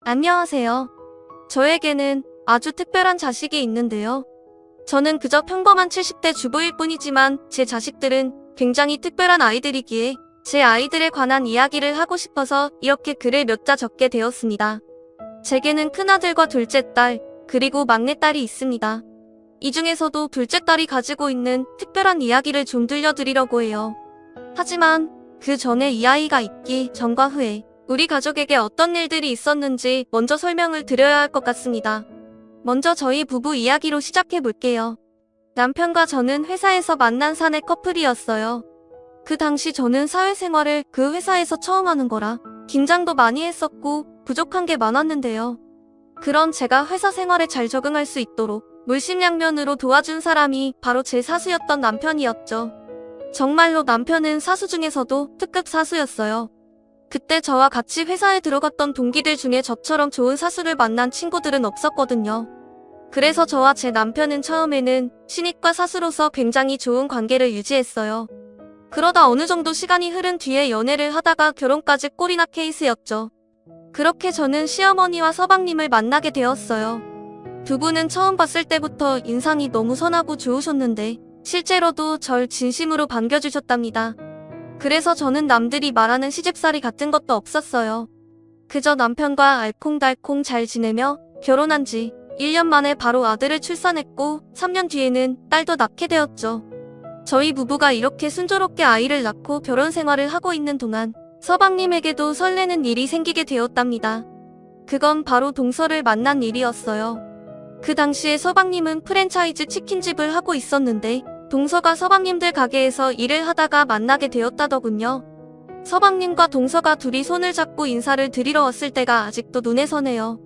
안녕하세요. 저에게는 아주 특별한 자식이 있는데요. 저는 그저 평범한 70대 주부일 뿐이지만 제 자식들은 굉장히 특별한 아이들이기에 제 아이들에 관한 이야기를 하고 싶어서 이렇게 글을 몇 자 적게 되었습니다. 제게는 큰아들과 둘째 딸, 그리고 막내딸이 있습니다. 이 중에서도 둘째 딸이 가지고 있는 특별한 이야기를 좀 들려드리려고 해요. 하지만 그 전에 이 아이가 있기 전과 후에 우리 가족에게 어떤 일들이 있었는지 먼저 설명을 드려야 할 것 같습니다. 먼저 저희 부부 이야기로 시작해 볼게요. 남편과 저는 회사에서 만난 사내 커플이었어요. 그 당시 저는 사회생활을 그 회사에서 처음 하는 거라 긴장도 많이 했었고 부족한 게 많았는데요. 그런 제가 회사 생활에 잘 적응할 수 있도록 물심양면으로 도와준 사람이 바로 제 사수였던 남편이었죠. 정말로 남편은 사수 중에서도 특급 사수였어요. 그때 저와 같이 회사에 들어갔던 동기들 중에 저처럼 좋은 사수를 만난 친구들은 없었거든요. 그래서 저와 제 남편은 처음에는 신입과 사수로서 굉장히 좋은 관계를 유지했어요. 그러다 어느 정도 시간이 흐른 뒤에 연애를 하다가 결혼까지 꼴이 나 케이스였죠. 그렇게 저는 시어머니와 서방님을 만나게 되었어요. 두 분은 처음 봤을 때부터 인상이 너무 선하고 좋으셨는데 실제로도 절 진심으로 반겨주셨답니다. 그래서 저는 남들이 말하는 시집살이 같은 것도 없었어요. 그저 남편과 알콩달콩 잘 지내며 결혼한 지 1년 만에 바로 아들을 출산했고 3년 뒤에는 딸도 낳게 되었죠. 저희 부부가 이렇게 순조롭게 아이를 낳고 결혼 생활을 하고 있는 동안 서방님에게도 설레는 일이 생기게 되었답니다. 그건 바로 동서를 만난 일이었어요. 그 당시에 서방님은 프랜차이즈 치킨집을 하고 있었는데 동서가 서방님들 가게에서 일을 하다가 만나게 되었다더군요. 서방님과 동서가 둘이 손을 잡고 인사를 드리러 왔을 때가 아직도 눈에 선해요.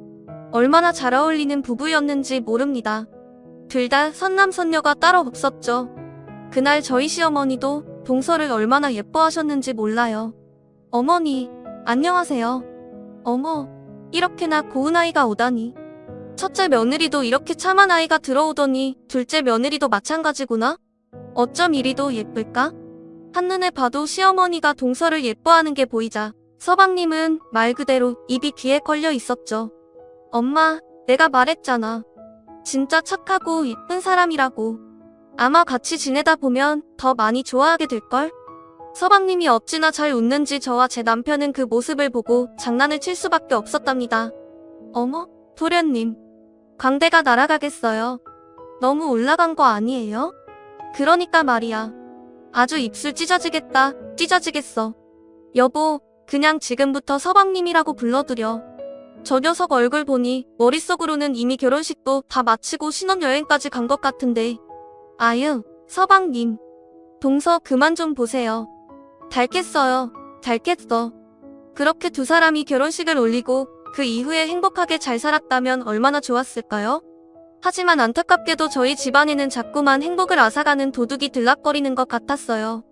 얼마나 잘 어울리는 부부였는지 모릅니다. 둘 다 선남선녀가 따로 없었죠. 그날 저희 시어머니도 동서를 얼마나 예뻐하셨는지 몰라요. 어머니, 안녕하세요. 어머, 이렇게나 고운 아이가 오다니. 첫째 며느리도 이렇게 참한 아이가 들어오더니 둘째 며느리도 마찬가지구나? 어쩜 이리도 예쁠까? 한눈에 봐도 시어머니가 동서를 예뻐하는 게 보이자 서방님은 말 그대로 입이 귀에 걸려 있었죠. 엄마, 내가 말했잖아. 진짜 착하고 예쁜 사람이라고. 아마 같이 지내다 보면 더 많이 좋아하게 될걸? 서방님이 어찌나 잘 웃는지 저와 제 남편은 그 모습을 보고 장난을 칠 수밖에 없었답니다. 어머, 도련님. 광대가 날아가겠어요. 너무 올라간 거 아니에요? 그러니까 말이야. 아주 입술 찢어지겠다. 찢어지겠어. 여보, 그냥 지금부터 서방님이라고 불러드려. 저 녀석 얼굴 보니 머릿속으로는 이미 결혼식도 다 마치고 신혼여행까지 간 것 같은데. 아유, 서방님. 동서 그만 좀 보세요. 닮겠어요. 닮겠어. 그렇게 두 사람이 결혼식을 올리고 그 이후에 행복하게 잘 살았다면 얼마나 좋았을까요? 하지만 안타깝게도 저희 집안에는 자꾸만 행복을 앗아가는 도둑이 들락거리는 것 같았어요.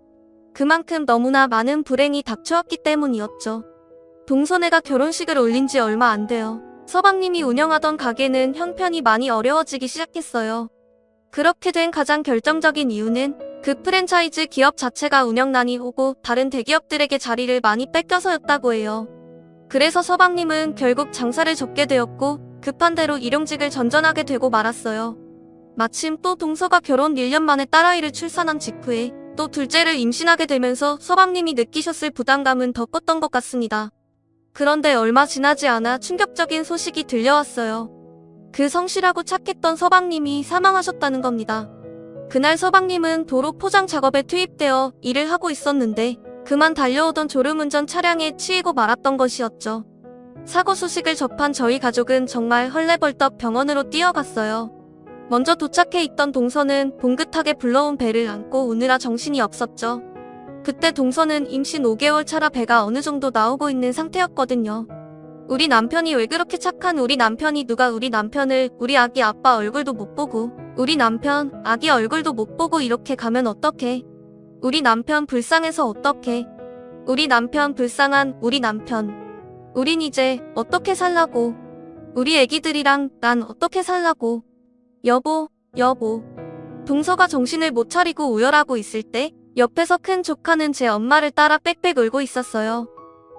그만큼 너무나 많은 불행이 닥쳐왔기 때문이었죠. 동서네가 결혼식을 올린 지 얼마 안 돼요. 서방님이 운영하던 가게는 형편이 많이 어려워지기 시작했어요. 그렇게 된 가장 결정적인 이유는 그 프랜차이즈 기업 자체가 운영난이 오고 다른 대기업들에게 자리를 많이 뺏겨서였다고 해요. 그래서 서방님은 결국 장사를 접게 되었고 급한 대로 일용직을 전전하게 되고 말았어요. 마침 또 동서가 결혼 1년 만에 딸아이를 출산한 직후에 또 둘째를 임신하게 되면서 서방님이 느끼셨을 부담감은 더 컸던 것 같습니다. 그런데 얼마 지나지 않아 충격적인 소식이 들려왔어요. 그 성실하고 착했던 서방님이 사망하셨다는 겁니다. 그날 서방님은 도로 포장 작업에 투입되어 일을 하고 있었는데 그만 달려오던 졸음운전 차량에 치이고 말았던 것이었죠. 사고 소식을 접한 저희 가족은 정말 헐레벌떡 병원으로 뛰어갔어요. 먼저 도착해 있던 동서는 봉긋하게 불러온 배를 안고 우느라 정신이 없었죠. 그때 동서는 임신 5개월 차라 배가 어느 정도 나오고 있는 상태였거든요. 우리 남편이 왜 그렇게 착한 우리 남편이 누가 우리 남편을 우리 아기 아빠 얼굴도 못 보고 우리 남편 아기 얼굴도 못 보고 이렇게 가면 어떡해. 우리 남편 불쌍해서 어떡해. 우리 남편 불쌍한 우리 남편. 우린 이제 어떻게 살라고. 우리 애기들이랑 난 어떻게 살라고. 여보, 여보. 동서가 정신을 못 차리고 우열하고 있을 때 옆에서 큰 조카는 제 엄마를 따라 빽빽 울고 있었어요.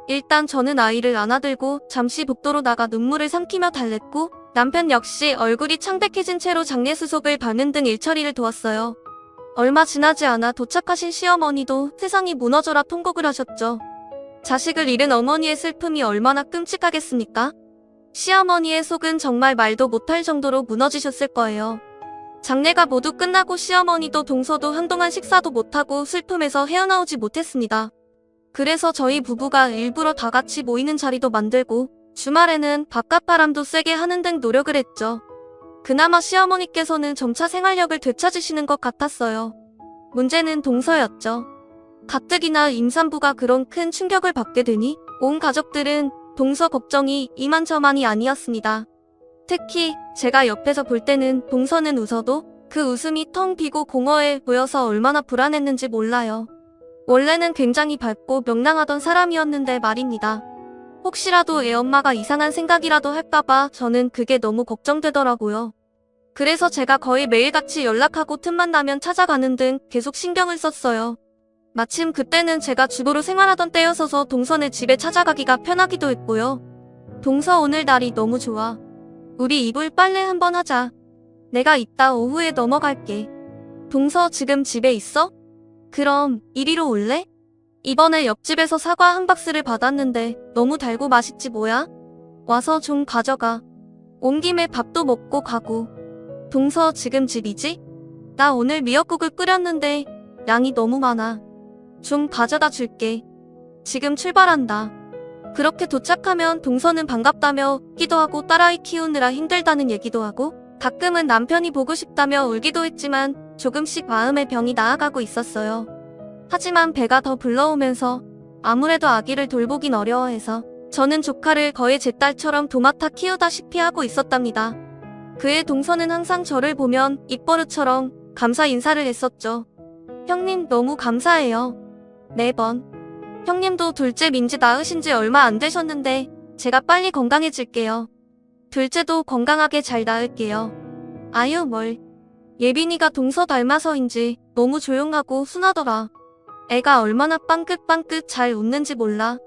일단 저는 아이를 안아들고 잠시 복도로 나가 눈물을 삼키며 달랬고 남편 역시 얼굴이 창백해진 채로 장례수속을 밟는 등 일처리를 도왔어요. 얼마 지나지 않아 도착하신 시어머니도 세상이 무너져라 통곡을 하셨죠. 자식을 잃은 어머니의 슬픔이 얼마나 끔찍하겠습니까? 시어머니의 속은 정말 말도 못할 정도로 무너지셨을 거예요. 장례가 모두 끝나고 시어머니도 동서도 한동안 식사도 못하고 슬픔에서 헤어나오지 못했습니다. 그래서 저희 부부가 일부러 다 같이 모이는 자리도 만들고 주말에는 바깥 바람도 쐬게 하는 등 노력을 했죠. 그나마 시어머니께서는 점차 생활력을 되찾으시는 것 같았어요. 문제는 동서였죠. 가뜩이나 임산부가 그런 큰 충격을 받게 되니 온 가족들은 동서 걱정이 이만저만이 아니었습니다. 특히 제가 옆에서 볼 때는 동서는 웃어도 그 웃음이 텅 비고 공허해 보여서 얼마나 불안했는지 몰라요. 원래는 굉장히 밝고 명랑하던 사람이었는데 말입니다. 혹시라도 애 엄마가 이상한 생각이라도 할까봐 저는 그게 너무 걱정되더라고요. 그래서 제가 거의 매일같이 연락하고 틈만 나면 찾아가는 등 계속 신경을 썼어요. 마침 그때는 제가 주부로 생활하던 때여서서 동서네 집에 찾아가기가 편하기도 했고요. 동서 오늘 날이 너무 좋아. 우리 이불 빨래 한번 하자. 내가 이따 오후에 넘어갈게. 동서 지금 집에 있어? 그럼 이리로 올래? 이번에 옆집에서 사과 한 박스를 받았는데 너무 달고 맛있지 뭐야? 와서 좀 가져가. 온 김에 밥도 먹고 가고. 동서 지금 집이지? 나 오늘 미역국을 끓였는데 양이 너무 많아. 좀 가져다 줄게. 지금 출발한다. 그렇게 도착하면 동서는 반갑다며 웃기도 하고 딸아이 키우느라 힘들다는 얘기도 하고 가끔은 남편이 보고 싶다며 울기도 했지만 조금씩 마음의 병이 나아가고 있었어요. 하지만 배가 더 불러오면서 아무래도 아기를 돌보긴 어려워해서 저는 조카를 거의 제 딸처럼 도맡아 키우다시피 하고 있었답니다. 그의 동서는 항상 저를 보면 입버릇처럼 감사 인사를 했었죠. 형님 너무 감사해요. 매번. 형님도 둘째 민지 낳으신 지 얼마 안 되셨는데 제가 빨리 건강해질게요. 둘째도 건강하게 잘 낳을게요. 아유 뭘. 예빈이가 동서 닮아서인지 너무 조용하고 순하더라. 애가 얼마나 빵긋빵긋 잘 웃는지 몰라.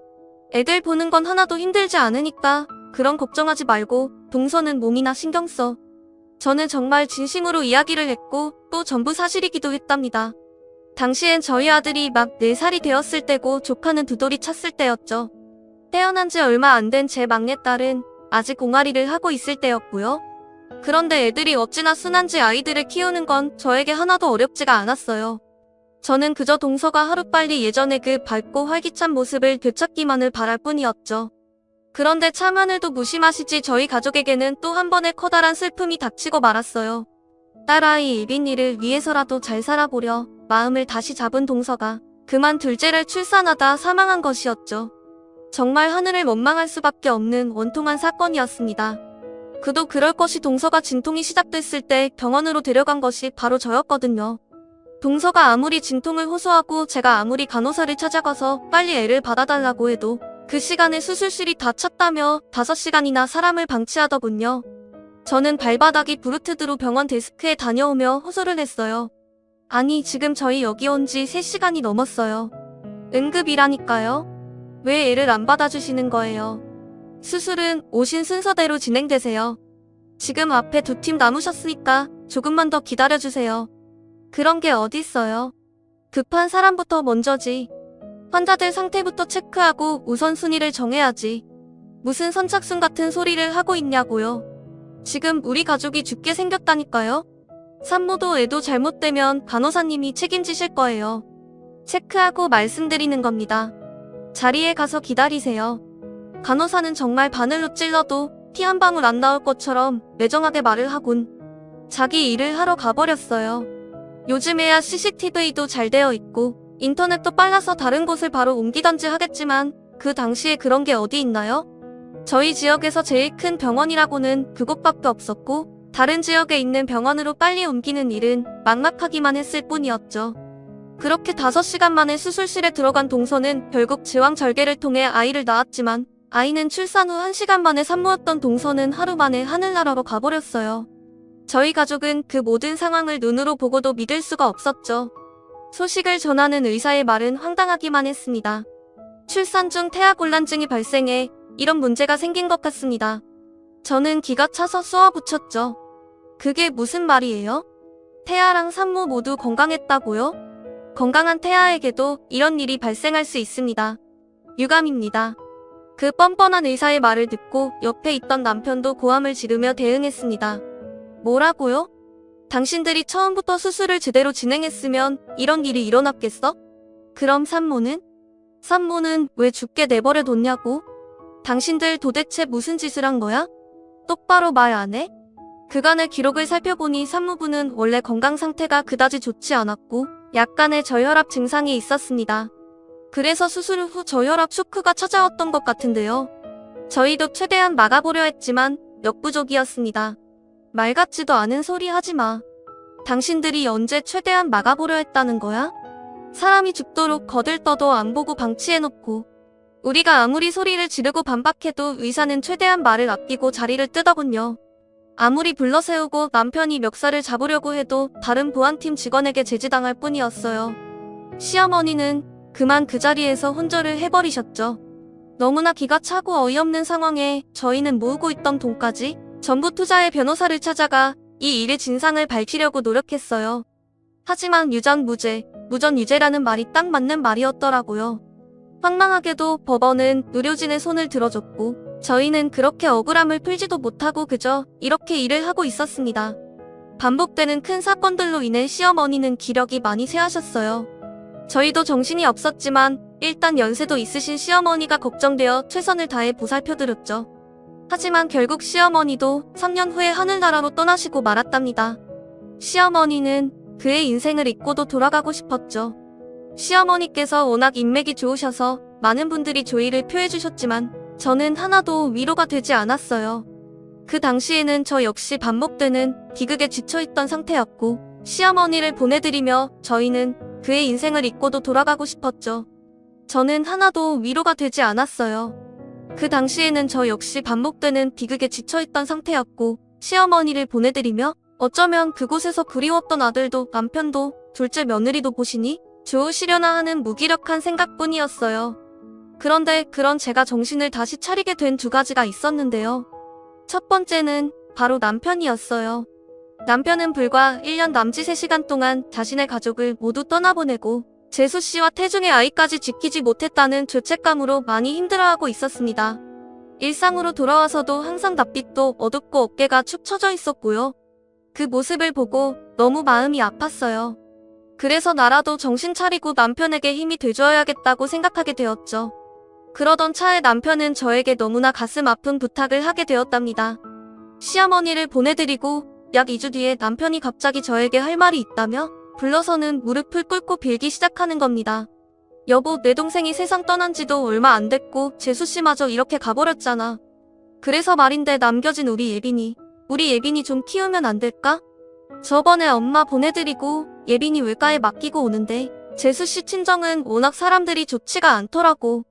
애들 보는 건 하나도 힘들지 않으니까 그런 걱정하지 말고 동서는 몸이나 신경 써. 저는 정말 진심으로 이야기를 했고 또 전부 사실이기도 했답니다. 당시엔 저희 아들이 막 4살이 되었을 때고 조카는 2돌이 찼을 때였죠. 태어난 지 얼마 안 된 제 막내딸은 아직 옹알이를 하고 있을 때였고요. 그런데 애들이 어찌나 순한지 아이들을 키우는 건 저에게 하나도 어렵지가 않았어요. 저는 그저 동서가 하루빨리 예전의 그 밝고 활기찬 모습을 되찾기만을 바랄 뿐이었죠. 그런데 참 하늘도 무심하시지 저희 가족에게는 또 한 번의 커다란 슬픔이 닥치고 말았어요. 딸아이 예빈이를 위해서라도 잘 살아보려 마음을 다시 잡은 동서가 그만 둘째를 출산하다 사망한 것이었죠. 정말 하늘을 원망할 수밖에 없는 원통한 사건이었습니다. 그도 그럴 것이 동서가 진통이 시작됐을 때 병원으로 데려간 것이 바로 저였거든요. 동서가 아무리 진통을 호소하고 제가 아무리 간호사를 찾아가서 빨리 애를 받아달라고 해도 그 시간에 수술실이 다 찼다며 5시간이나 사람을 방치하더군요. 저는 발바닥이 부르트드로 병원 데스크에 다녀오며 호소를 했어요. 아니 지금 저희 여기 온 지 3시간이 넘었어요. 응급이라니까요. 왜 애를 안 받아주시는 거예요? 수술은 오신 순서대로 진행되세요. 지금 앞에 2팀 남으셨으니까 조금만 더 기다려주세요. 그런 게 어딨어요. 급한 사람부터 먼저지. 환자들 상태부터 체크하고 우선순위를 정해야지. 무슨 선착순 같은 소리를 하고 있냐고요. 지금 우리 가족이 죽게 생겼다니까요. 산모도 애도 잘못되면 간호사님이 책임지실 거예요. 체크하고 말씀드리는 겁니다. 자리에 가서 기다리세요. 간호사는 정말 바늘로 찔러도 피 한 방울 안 나올 것처럼 매정하게 말을 하곤 자기 일을 하러 가버렸어요. 요즘에야 CCTV도 잘 되어 있고 인터넷도 빨라서 다른 곳을 바로 옮기던지 하겠지만 그 당시에 그런 게 어디 있나요? 저희 지역에서 제일 큰 병원이라고는 그곳밖에 없었고 다른 지역에 있는 병원으로 빨리 옮기는 일은 막막하기만 했을 뿐이었죠. 그렇게 5시간 만에 수술실에 들어간 동서는 결국 제왕절개를 통해 아이를 낳았지만 아이는 출산 후 1시간 만에 산모였던 동서는 하루 만에 하늘나라로 가버렸어요. 저희 가족은 그 모든 상황을 눈으로 보고도 믿을 수가 없었죠. 소식을 전하는 의사의 말은 황당하기만 했습니다. 출산 중 태아곤란증이 발생해 이런 문제가 생긴 것 같습니다. 저는 기가 차서 쏘아붙였죠. 그게 무슨 말이에요? 태아랑 산모 모두 건강했다고요? 건강한 태아에게도 이런 일이 발생할 수 있습니다. 유감입니다. 그 뻔뻔한 의사의 말을 듣고 옆에 있던 남편도 고함을 지르며 대응했습니다. 뭐라고요? 당신들이 처음부터 수술을 제대로 진행했으면 이런 일이 일어났겠어? 그럼 산모는? 산모는 왜 죽게 내버려 뒀냐고? 당신들 도대체 무슨 짓을 한 거야? 똑바로 말 안 해? 그간의 기록을 살펴보니 산모분은 원래 건강 상태가 그다지 좋지 않았고 약간의 저혈압 증상이 있었습니다. 그래서 수술 후 저혈압 쇼크가 찾아왔던 것 같은데요. 저희도 최대한 막아보려 했지만 역부족이었습니다. 말 같지도 않은 소리 하지 마. 당신들이 언제 최대한 막아보려 했다는 거야? 사람이 죽도록 거들떠도 안 보고 방치해놓고 우리가 아무리 소리를 지르고 반박해도 의사는 최대한 말을 아끼고 자리를 뜨더군요. 아무리 불러세우고 남편이 멱살을 잡으려고 해도 다른 보안팀 직원에게 제지당할 뿐이었어요. 시어머니는 그만 그 자리에서 혼절을 해버리셨죠. 너무나 기가 차고 어이없는 상황에 저희는 모으고 있던 돈까지 전부 투자해 변호사를 찾아가 이 일의 진상을 밝히려고 노력했어요. 하지만 유전무죄, 무전유죄라는 말이 딱 맞는 말이었더라고요. 황망하게도 법원은 의료진의 손을 들어줬고 저희는 그렇게 억울함을 풀지도 못하고 그저 이렇게 일을 하고 있었습니다. 반복되는 큰 사건들로 인해 시어머니는 기력이 많이 쇠하셨어요. 저희도 정신이 없었지만 일단 연세도 있으신 시어머니가 걱정되어 최선을 다해 보살펴드렸죠. 하지만 결국 시어머니도 3년 후에 하늘나라로 떠나시고 말았답니다. 시어머니는 그의 인생을 잊고도 돌아가고 싶었죠. 시어머니께서 워낙 인맥이 좋으셔서 많은 분들이 조의를 표해주셨지만 저는 하나도 위로가 되지 않았어요. 그 당시에는 저 역시 반복되는 비극에 지쳐있던 상태였고 시어머니를 보내드리며 저희는 그의 인생을 잊고도 돌아가고 싶었죠. 저는 하나도 위로가 되지 않았어요. 그 당시에는 저 역시 반복되는 비극에 지쳐있던 상태였고 시어머니를 보내드리며 어쩌면 그곳에서 그리웠던 아들도 남편도 둘째 며느리도 보시니 좋으시려나 하는 무기력한 생각뿐이었어요. 그런데 그런 제가 정신을 다시 차리게 된 두 가지가 있었는데요. 첫 번째는 바로 남편이었어요. 남편은 불과 1년 남짓 3시간 동안 자신의 가족을 모두 떠나보내고 재수씨와 태중의 아이까지 지키지 못했다는 죄책감으로 많이 힘들어하고 있었습니다. 일상으로 돌아와서도 항상 낯빛도 어둡고 어깨가 축 처져 있었고요. 그 모습을 보고 너무 마음이 아팠어요. 그래서 나라도 정신 차리고 남편에게 힘이 돼줘야겠다고 생각하게 되었죠. 그러던 차에 남편은 저에게 너무나 가슴 아픈 부탁을 하게 되었답니다. 시어머니를 보내드리고 약 2주 뒤에 남편이 갑자기 저에게 할 말이 있다며 불러서는 무릎을 꿇고 빌기 시작하는 겁니다. 여보, 내 동생이 세상 떠난 지도 얼마 안 됐고 재수씨마저 이렇게 가버렸잖아. 그래서 말인데 남겨진 우리 예빈이 좀 키우면 안 될까? 저번에 엄마 보내드리고 예빈이 외가에 맡기고 오는데 재수씨 친정은 워낙 사람들이 좋지가 않더라고.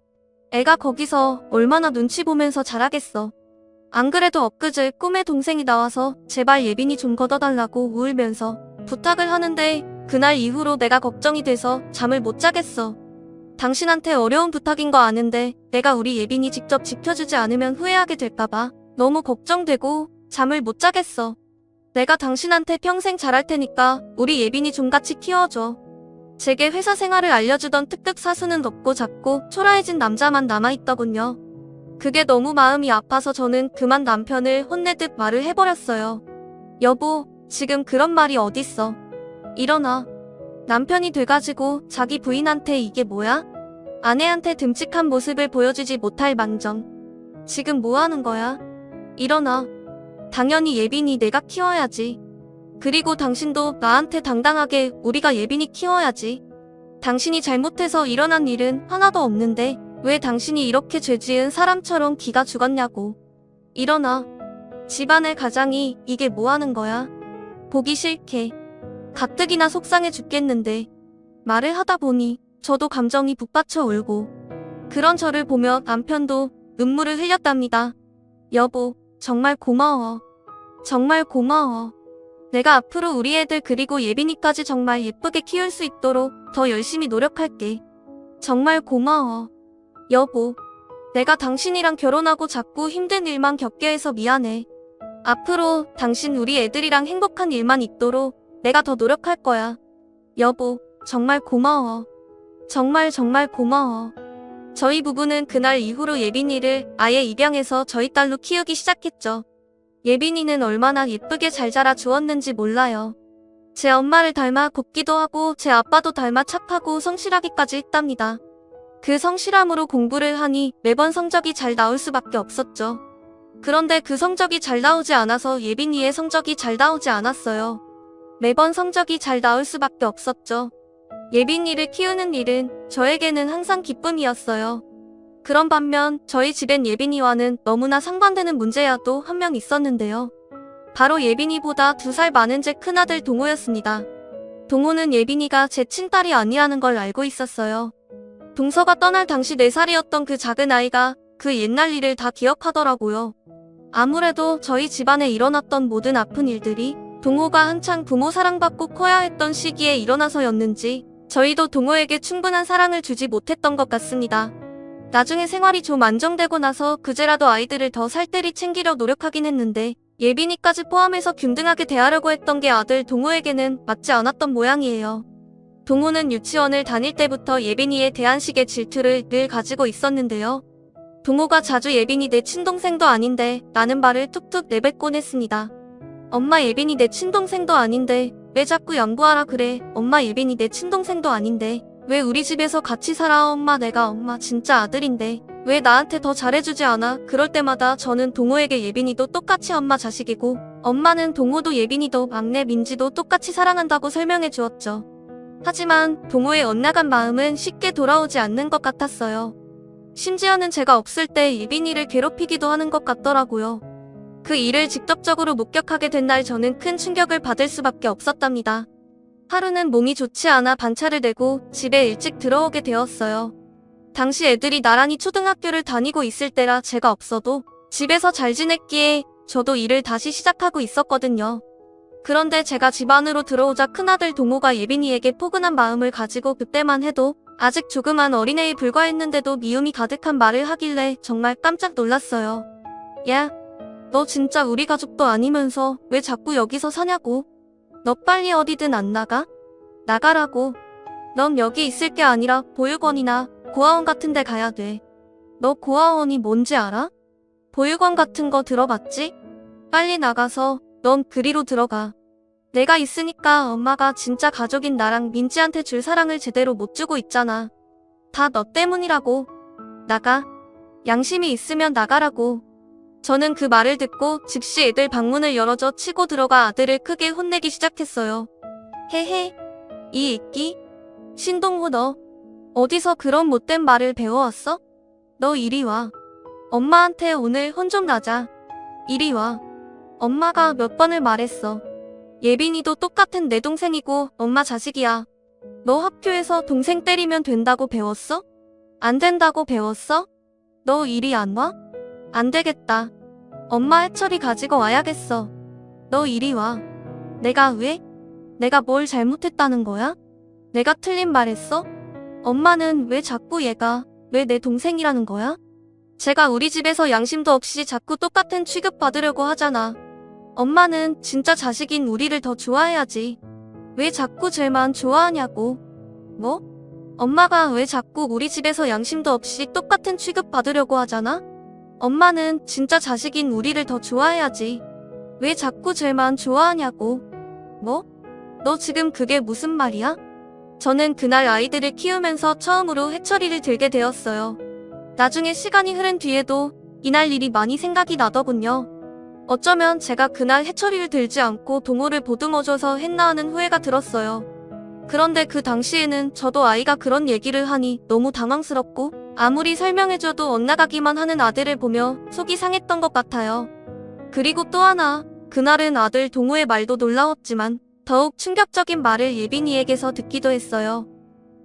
애가 거기서 얼마나 눈치 보면서 자라겠어. 안 그래도 엊그제 꿈에 동생이 나와서 제발 예빈이 좀 걷어달라고 울면서 부탁을 하는데 그날 이후로 내가 걱정이 돼서 잠을 못 자겠어. 당신한테 어려운 부탁인 거 아는데 내가 우리 예빈이 직접 지켜주지 않으면 후회하게 될까봐 너무 걱정되고 잠을 못 자겠어. 내가 당신한테 평생 잘할 테니까 우리 예빈이 좀 같이 키워줘. 제게 회사 생활을 알려주던 특급 사수는 없고 작고 초라해진 남자만 남아있더군요. 그게 너무 마음이 아파서 저는 그만 남편을 혼내듯 말을 해버렸어요. 여보, 지금 그런 말이 어딨어. 일어나. 남편이 돼가지고 자기 부인한테 이게 뭐야? 아내한테 듬직한 모습을 보여주지 못할 망정. 지금 뭐 하는 거야? 일어나. 당연히 예빈이 내가 키워야지. 그리고 당신도 나한테 당당하게 우리가 예빈이 키워야지. 당신이 잘못해서 일어난 일은 하나도 없는데 왜 당신이 이렇게 죄지은 사람처럼 기가 죽었냐고. 일어나. 집안의 가장이 이게 뭐 하는 거야? 보기 싫게. 가뜩이나 속상해 죽겠는데. 말을 하다 보니 저도 감정이 북받쳐 울고 그런 저를 보며 남편도 눈물을 흘렸답니다. 여보, 정말 고마워. 정말 고마워. 내가 앞으로 우리 애들 그리고 예빈이까지 정말 예쁘게 키울 수 있도록 더 열심히 노력할게. 정말 고마워. 여보, 내가 당신이랑 결혼하고 자꾸 힘든 일만 겪게 해서 미안해. 앞으로 당신 우리 애들이랑 행복한 일만 있도록 내가 더 노력할 거야. 여보, 정말 고마워. 정말 정말 고마워. 저희 부부는 그날 이후로 예빈이를 아예 입양해서 저희 딸로 키우기 시작했죠. 예빈이는 얼마나 예쁘게 잘 자라 주었는지 몰라요. 제 엄마를 닮아 곱기도 하고 제 아빠도 닮아 착하고 성실하기까지 했답니다. 그 성실함으로 공부를 하니 매번 성적이 잘 나올 수밖에 없었죠. 그런데 그 성적이 잘 나오지 않아서 예빈이의 성적이 잘 나오지 않았어요. 매번 성적이 잘 나올 수밖에 없었죠. 예빈이를 키우는 일은 저에게는 항상 기쁨이었어요. 그런 반면 저희 집엔 예빈이와는 너무나 상반되는 문제야 또 한 명 있었는데요. 바로 예빈이보다 2살 많은 제 큰아들 동호였습니다. 동호는 예빈이가 제 친딸이 아니라는 걸 알고 있었어요. 동서가 떠날 당시 4살이었던 그 작은 아이가 그 옛날 일을 다 기억하더라고요. 아무래도 저희 집안에 일어났던 모든 아픈 일들이 동호가 한창 부모 사랑받고 커야 했던 시기에 일어나서였는지 저희도 동호에게 충분한 사랑을 주지 못했던 것 같습니다. 나중에 생활이 좀 안정되고 나서 그제라도 아이들을 더 살뜰히 챙기려 노력하긴 했는데 예빈이까지 포함해서 균등하게 대하려고 했던 게 아들 동호에게는 맞지 않았던 모양이에요. 동호는 유치원을 다닐 때부터 예빈이에 대한 식의 질투를 늘 가지고 있었는데요. 동호가 자주 예빈이 내 친동생도 아닌데 라는 말을 툭툭 내뱉곤 했습니다. 엄마 예빈이 내 친동생도 아닌데 왜 자꾸 양보하라 그래. 엄마 예빈이 내 친동생도 아닌데 왜 우리 집에서 같이 살아. 엄마 내가 엄마 진짜 아들인데 왜 나한테 더 잘해주지 않아. 그럴 때마다 저는 동호에게 예빈이도 똑같이 엄마 자식이고 엄마는 동호도 예빈이도 막내 민지도 똑같이 사랑한다고 설명해 주었죠. 하지만 동호의 엇나간 마음은 쉽게 돌아오지 않는 것 같았어요. 심지어는 제가 없을 때 예빈이를 괴롭히기도 하는 것 같더라고요. 그 일을 직접적으로 목격하게 된 날 저는 큰 충격을 받을 수밖에 없었답니다. 하루는 몸이 좋지 않아 반차를 내고 집에 일찍 들어오게 되었어요. 당시 애들이 나란히 초등학교를 다니고 있을 때라 제가 없어도 집에서 잘 지냈기에 저도 일을 다시 시작하고 있었거든요. 그런데 제가 집 안으로 들어오자 큰아들 동호가 예빈이에게 포근한 마음을 가지고 그때만 해도 아직 조그만 어린애에 불과했는데도 미움이 가득한 말을 하길래 정말 깜짝 놀랐어요. 야, 너 진짜 우리 가족도 아니면서 왜 자꾸 여기서 사냐고. 너 빨리 어디든 안 나가? 나가라고. 넌 여기 있을 게 아니라 보육원이나 고아원 같은 데 가야 돼. 너 고아원이 뭔지 알아? 보육원 같은 거 들어봤지? 빨리 나가서 넌 그리로 들어가. 내가 있으니까 엄마가 진짜 가족인 나랑 민지한테 줄 사랑을 제대로 못 주고 있잖아. 다 너 때문이라고. 나가. 양심이 있으면 나가라고. 저는 그 말을 듣고 즉시 애들 방문을 열어줘 치고 들어가 아들을 크게 혼내기 시작했어요. 헤헤. 이 이끼? 신동호 너 어디서 그런 못된 말을 배워왔어? 너 이리 와. 엄마한테 오늘 혼 좀 나자. 이리 와. 엄마가 몇 번을 말했어. 예빈이도 똑같은 내 동생이고 엄마 자식이야. 너 학교에서 동생 때리면 된다고 배웠어? 안 된다고 배웠어? 너 이리 안 와? 안 되겠다. 엄마 해철이 가지고 와야겠어. 너 이리 와. 내가 왜? 내가 뭘 잘못했다는 거야? 내가 틀린 말 했어? 엄마는 왜 자꾸 얘가 왜 내 동생이라는 거야? 제가 우리 집에서 양심도 없이 자꾸 똑같은 취급 받으려고 하잖아. 엄마는 진짜 자식인 우리를 더 좋아해야지. 왜 자꾸 쟤만 좋아하냐고. 뭐? 엄마가 왜 자꾸 우리 집에서 양심도 없이 똑같은 취급 받으려고 하잖아? 엄마는 진짜 자식인 우리를 더 좋아해야지. 왜 자꾸 쟤만 좋아하냐고. 뭐? 너 지금 그게 무슨 말이야? 저는 그날 아이들을 키우면서 처음으로 해철이를 들게 되었어요. 나중에 시간이 흐른 뒤에도 이날 일이 많이 생각이 나더군요. 어쩌면 제가 그날 해철이를 들지 않고 동호를 보듬어줘서 했나 하는 후회가 들었어요. 그런데 그 당시에는 저도 아이가 그런 얘기를 하니 너무 당황스럽고 아무리 설명해줘도 엇나가기만 하는 아들을 보며 속이 상했던 것 같아요. 그리고 또 하나, 그날은 아들 동호의 말도 놀라웠지만 더욱 충격적인 말을 예빈이에게서 듣기도 했어요.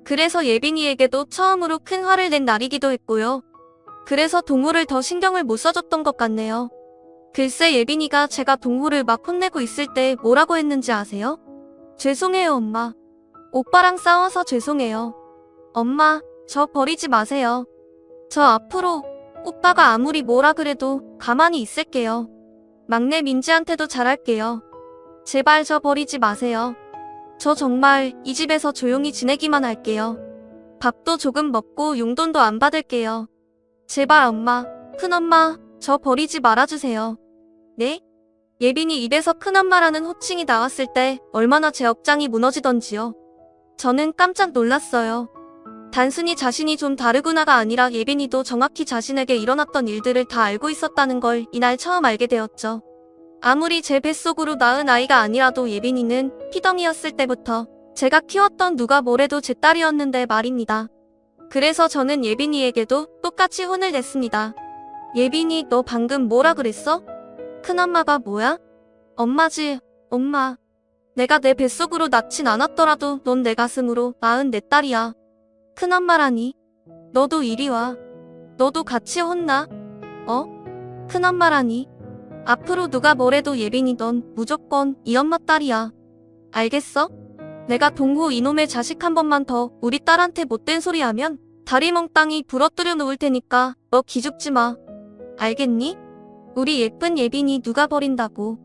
그래서 예빈이에게도 처음으로 큰 화를 낸 날이기도 했고요. 그래서 동호를 더 신경을 못 써줬던 것 같네요. 글쎄 예빈이가 제가 동호를 막 혼내고 있을 때 뭐라고 했는지 아세요? 죄송해요 엄마. 오빠랑 싸워서 죄송해요. 엄마, 저 버리지 마세요. 저 앞으로 오빠가 아무리 뭐라 그래도 가만히 있을게요. 막내 민지한테도 잘할게요. 제발 저 버리지 마세요. 저 정말 이 집에서 조용히 지내기만 할게요. 밥도 조금 먹고 용돈도 안 받을게요. 제발 엄마, 큰엄마, 저 버리지 말아주세요. 네? 예빈이 입에서 큰엄마라는 호칭이 나왔을 때 얼마나 제 억장이 무너지던지요. 저는 깜짝 놀랐어요. 단순히 자신이 좀 다르구나가 아니라 예빈이도 정확히 자신에게 일어났던 일들을 다 알고 있었다는 걸 이날 처음 알게 되었죠. 아무리 제 뱃속으로 낳은 아이가 아니라도 예빈이는 피덩이였을 때부터 제가 키웠던 누가 뭐래도 제 딸이었는데 말입니다. 그래서 저는 예빈이에게도 똑같이 혼을 냈습니다. 예빈이, 너 방금 뭐라 그랬어? 큰엄마가 뭐야? 엄마지, 엄마. 내가 내 뱃속으로 낳진 않았더라도 넌 내 가슴으로 낳은 내 딸이야. 큰엄마라니? 너도 이리 와. 너도 같이 혼나? 큰엄마라니? 앞으로 누가 뭐래도 예빈이 넌 무조건 이 엄마 딸이야. 알겠어? 내가 동호 이놈의 자식 한 번만 더 우리 딸한테 못된 소리 하면 다리 몽땅이 부러뜨려 놓을 테니까 너 기죽지 마. 알겠니? 우리 예쁜 예빈이 누가 버린다고?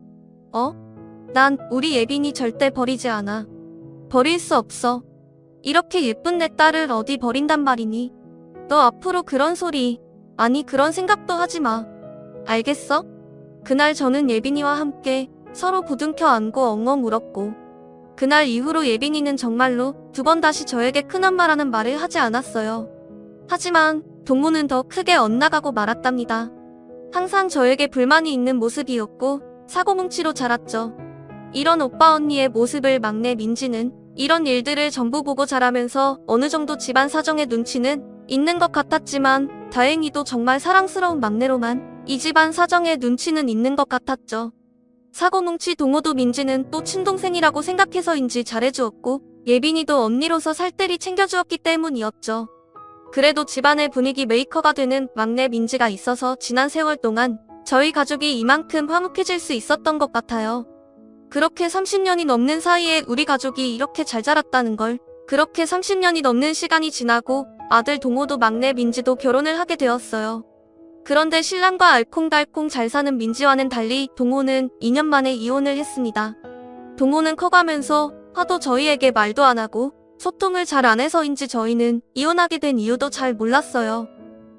난 우리 예빈이 절대 버리지 않아. 버릴 수 없어. 이렇게 예쁜 내 딸을 어디 버린단 말이니? 너 앞으로 그런 소리, 아니 그런 생각도 하지 마. 알겠어? 그날 저는 예빈이와 함께 서로 부둥켜 안고 엉엉 울었고, 그날 이후로 예빈이는 정말로 두 번 다시 저에게 큰엄마라는 말을 하지 않았어요. 하지만 동무는 더 크게 엇나가고 말았답니다. 항상 저에게 불만이 있는 모습이었고 사고뭉치로 자랐죠. 이런 오빠 언니의 모습을 막내 민지는 이런 일들을 전부 보고 자라면서 어느 정도 집안 사정의 눈치는 있는 것 같았지만 다행히도 정말 사랑스러운 막내로만 이 집안 사정의 눈치는 있는 것 같았죠. 사고뭉치 동호도 민지는 또 친동생이라고 생각해서인지 잘해주었고 예빈이도 언니로서 살뜰히 챙겨주었기 때문이었죠. 그래도 집안의 분위기 메이커가 되는 막내 민지가 있어서 지난 세월 동안 저희 가족이 이만큼 화목해질 수 있었던 것 같아요. 그렇게 30년이 넘는 사이에 우리 가족이 이렇게 잘 자랐다는 걸, 그렇게 30년이 넘는 시간이 지나고 아들 동호도 막내 민지도 결혼을 하게 되었어요. 그런데 신랑과 알콩달콩 잘 사는 민지와는 달리 동호는 2년 만에 이혼을 했습니다. 동호는 커가면서 하도 저희에게 말도 안 하고 소통을 잘 안 해서인지 저희는 이혼하게 된 이유도 잘 몰랐어요.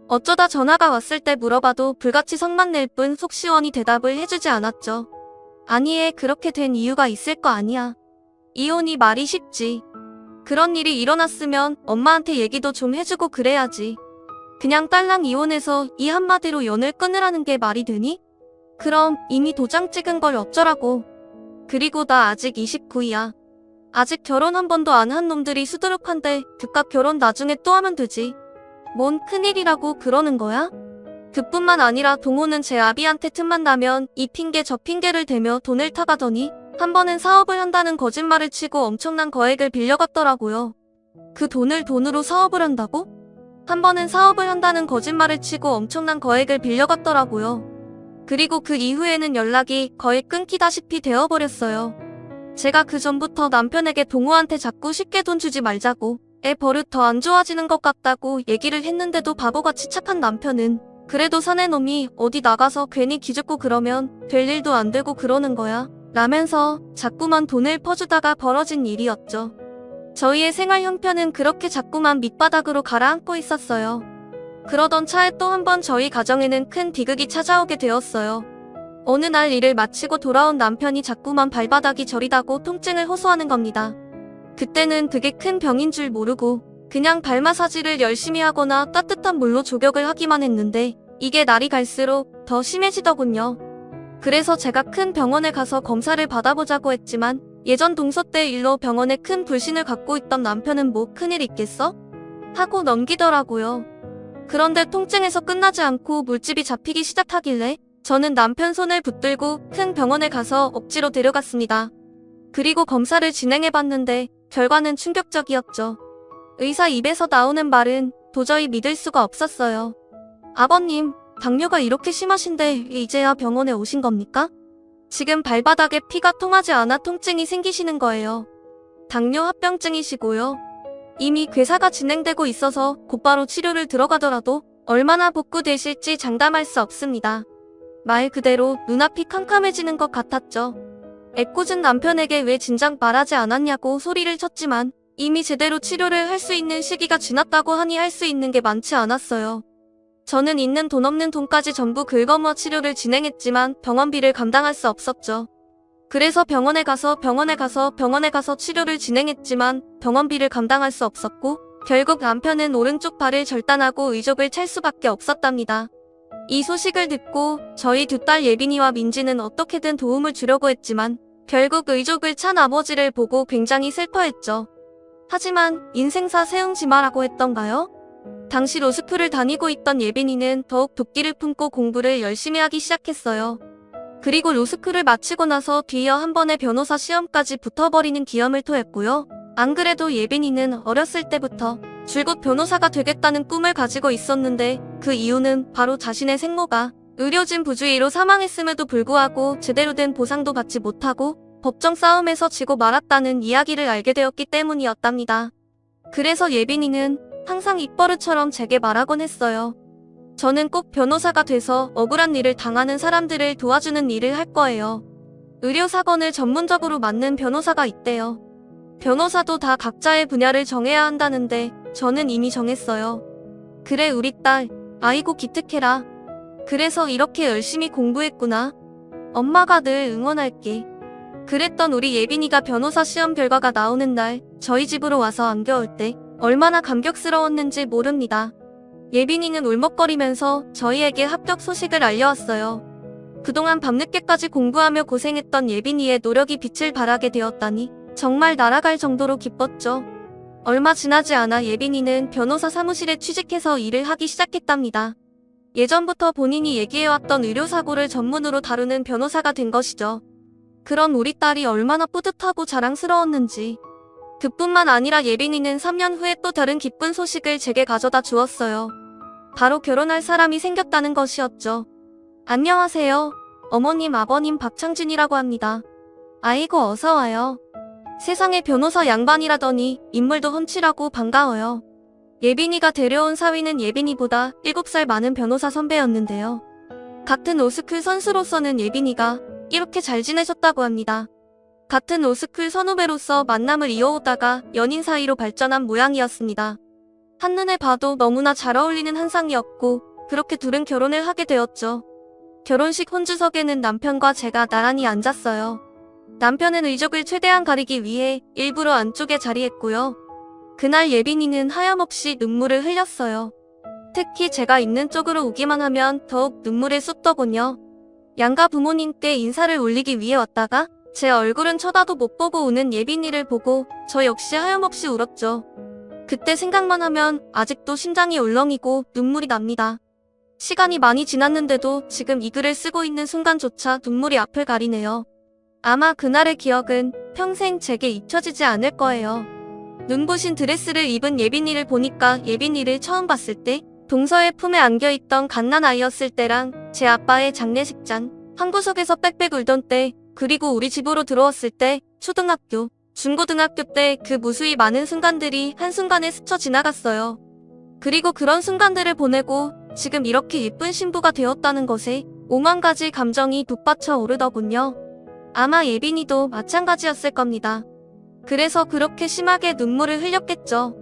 어쩌다 전화가 왔을 때 물어봐도 불같이 성만 낼 뿐 속 시원히 대답을 해주지 않았죠. 아니, 그렇게 된 이유가 있을 거 아니야. 이혼이 말이 쉽지. 그런 일이 일어났으면 엄마한테 얘기도 좀 해주고 그래야지. 그냥 딸랑 이혼해서 이 한마디로 연을 끊으라는 게 말이 되니? 그럼 이미 도장 찍은 걸 어쩌라고. 그리고 나 아직 29이야. 아직 결혼 한 번도 안 한 놈들이 수두룩한데 그깟 결혼 나중에 또 하면 되지. 뭔 큰일이라고 그러는 거야? 그뿐만 아니라 동호는 제 아비한테 틈만 나면 이 핑계 저 핑계를 대며 돈을 타가더니 한 번은 사업을 한다는 거짓말을 치고 엄청난 거액을 빌려갔더라고요. 그 돈을 돈으로 사업을 한다고? 한 번은 사업을 한다는 거짓말을 치고 엄청난 거액을 빌려갔더라고요. 그리고 그 이후에는 연락이 거의 끊기다시피 되어버렸어요. 제가 그 전부터 남편에게 동호한테 자꾸 쉽게 돈 주지 말자고, 애 버릇 더 안 좋아지는 것 같다고 얘기를 했는데도 바보같이 착한 남편은 그래도 사내 놈이 어디 나가서 괜히 기죽고 그러면 될 일도 안 되고 그러는 거야 라면서 자꾸만 돈을 퍼주다가 벌어진 일이었죠. 저희의 생활 형편은 그렇게 자꾸만 밑바닥으로 가라앉고 있었어요. 그러던 차에 또 한 번 저희 가정에는 큰 비극이 찾아오게 되었어요. 어느 날 일을 마치고 돌아온 남편이 자꾸만 발바닥이 저리다고 통증을 호소하는 겁니다. 그때는 그게 큰 병인 줄 모르고 그냥 발 마사지를 열심히 하거나 따뜻한 물로 조격을 하기만 했는데 이게 날이 갈수록 더 심해지더군요. 그래서 제가 큰 병원에 가서 검사를 받아보자고 했지만 예전 동서 때 일로 병원에 큰 불신을 갖고 있던 남편은 뭐 큰일 있겠어? 하고 넘기더라고요. 그런데 통증에서 끝나지 않고 물집이 잡히기 시작하길래 저는 남편 손을 붙들고 큰 병원에 가서 억지로 데려갔습니다. 그리고 검사를 진행해봤는데 결과는 충격적이었죠. 의사 입에서 나오는 말은 도저히 믿을 수가 없었어요. 아버님, 당뇨가 이렇게 심하신데 이제야 병원에 오신 겁니까? 지금 발바닥에 피가 통하지 않아 통증이 생기시는 거예요. 당뇨 합병증이시고요. 이미 괴사가 진행되고 있어서 곧바로 치료를 들어가더라도 얼마나 복구되실지 장담할 수 없습니다. 말 그대로 눈앞이 캄캄해지는 것 같았죠. 애꿎은 남편에게 왜 진작 말하지 않았냐고 소리를 쳤지만 이미 제대로 치료를 할 수 있는 시기가 지났다고 하니 할 수 있는 게 많지 않았어요. 저는 있는 돈 없는 돈까지 전부 긁어모아 치료를 진행했지만 병원비를 감당할 수 없었죠. 그래서 병원에 가서 치료를 진행했지만 병원비를 감당할 수 없었고 결국 남편은 오른쪽 발을 절단하고 의족을 찰 수밖에 없었답니다. 이 소식을 듣고 저희 두 딸 예빈이와 민지는 어떻게든 도움을 주려고 했지만 결국 의족을 찬 아버지를 보고 굉장히 슬퍼했죠. 하지만 인생사 세웅지마라고 했던가요? 당시 로스쿨을 다니고 있던 예빈이는 더욱 도끼를 품고 공부를 열심히 하기 시작했어요. 그리고 로스쿨을 마치고 나서 뒤이어 한 번의 변호사 시험까지 붙어버리는 기염을 토했고요. 안 그래도 예빈이는 어렸을 때부터 줄곧 변호사가 되겠다는 꿈을 가지고 있었는데 그 이유는 바로 자신의 생모가 의료진 부주의로 사망했음에도 불구하고 제대로 된 보상도 받지 못하고 법정 싸움에서 지고 말았다는 이야기를 알게 되었기 때문이었답니다. 그래서 예빈이는 항상 입버릇처럼 제게 말하곤 했어요. 저는 꼭 변호사가 돼서 억울한 일을 당하는 사람들을 도와주는 일을 할 거예요. 의료사건을 전문적으로 맡는 변호사가 있대요. 변호사도 다 각자의 분야를 정해야 한다는데 저는 이미 정했어요. 그래 우리 딸, 아이고 기특해라. 그래서 이렇게 열심히 공부했구나. 엄마가 늘 응원할게. 그랬던 우리 예빈이가 변호사 시험 결과가 나오는 날 저희 집으로 와서 안겨올 때 얼마나 감격스러웠는지 모릅니다. 예빈이는 울먹거리면서 저희에게 합격 소식을 알려왔어요. 그동안 밤늦게까지 공부하며 고생했던 예빈이의 노력이 빛을 발하게 되었다니 정말 날아갈 정도로 기뻤죠. 얼마 지나지 않아 예빈이는 변호사 사무실에 취직해서 일을 하기 시작했답니다. 예전부터 본인이 얘기해왔던 의료사고를 전문으로 다루는 변호사가 된 것이죠. 그런 우리 딸이 얼마나 뿌듯하고 자랑스러웠는지. 그뿐만 아니라 예빈이는 3년 후에 또 다른 기쁜 소식을 제게 가져다 주었어요. 바로 결혼할 사람이 생겼다는 것이었죠. 안녕하세요. 어머님 아버님 박창진이라고 합니다. 아이고 어서와요. 세상에 변호사 양반이라더니 인물도 훤칠하고 반가워요. 예빈이가 데려온 사위는 예빈이보다 7살 많은 변호사 선배였는데요. 같은 로스쿨 선수로서는 예빈이가 이렇게 잘 지내셨다고 합니다. 같은 로스쿨 선후배로서 만남을 이어오다가 연인 사이로 발전한 모양이었습니다. 한눈에 봐도 너무나 잘 어울리는 한상이었고 그렇게 둘은 결혼을 하게 되었죠. 결혼식 혼주석에는 남편과 제가 나란히 앉았어요. 남편은 의족을 최대한 가리기 위해 일부러 안쪽에 자리했고요. 그날 예빈이는 하염없이 눈물을 흘렸어요. 특히 제가 있는 쪽으로 오기만 하면 더욱 눈물이 쏟더군요. 양가 부모님께 인사를 올리기 위해 왔다가 제 얼굴은 쳐다도 못 보고 우는 예빈이를 보고 저 역시 하염없이 울었죠. 그때 생각만 하면 아직도 심장이 울렁이고 눈물이 납니다. 시간이 많이 지났는데도 지금 이 글을 쓰고 있는 순간조차 눈물이 앞을 가리네요. 아마 그날의 기억은 평생 제게 잊혀지지 않을 거예요. 눈부신 드레스를 입은 예빈이를 보니까 예빈이를 처음 봤을 때 동서의 품에 안겨있던 갓난아이였을 때랑 제 아빠의 장례식장, 한 구석에서 빽빽 울던 때, 그리고 우리 집으로 들어왔을 때, 초등학교, 중고등학교 때 그 무수히 많은 순간들이 한순간에 스쳐 지나갔어요. 그리고 그런 순간들을 보내고 지금 이렇게 예쁜 신부가 되었다는 것에 5만 가지 감정이 돋받쳐 오르더군요. 아마 예빈이도 마찬가지였을 겁니다. 그래서 그렇게 심하게 눈물을 흘렸겠죠.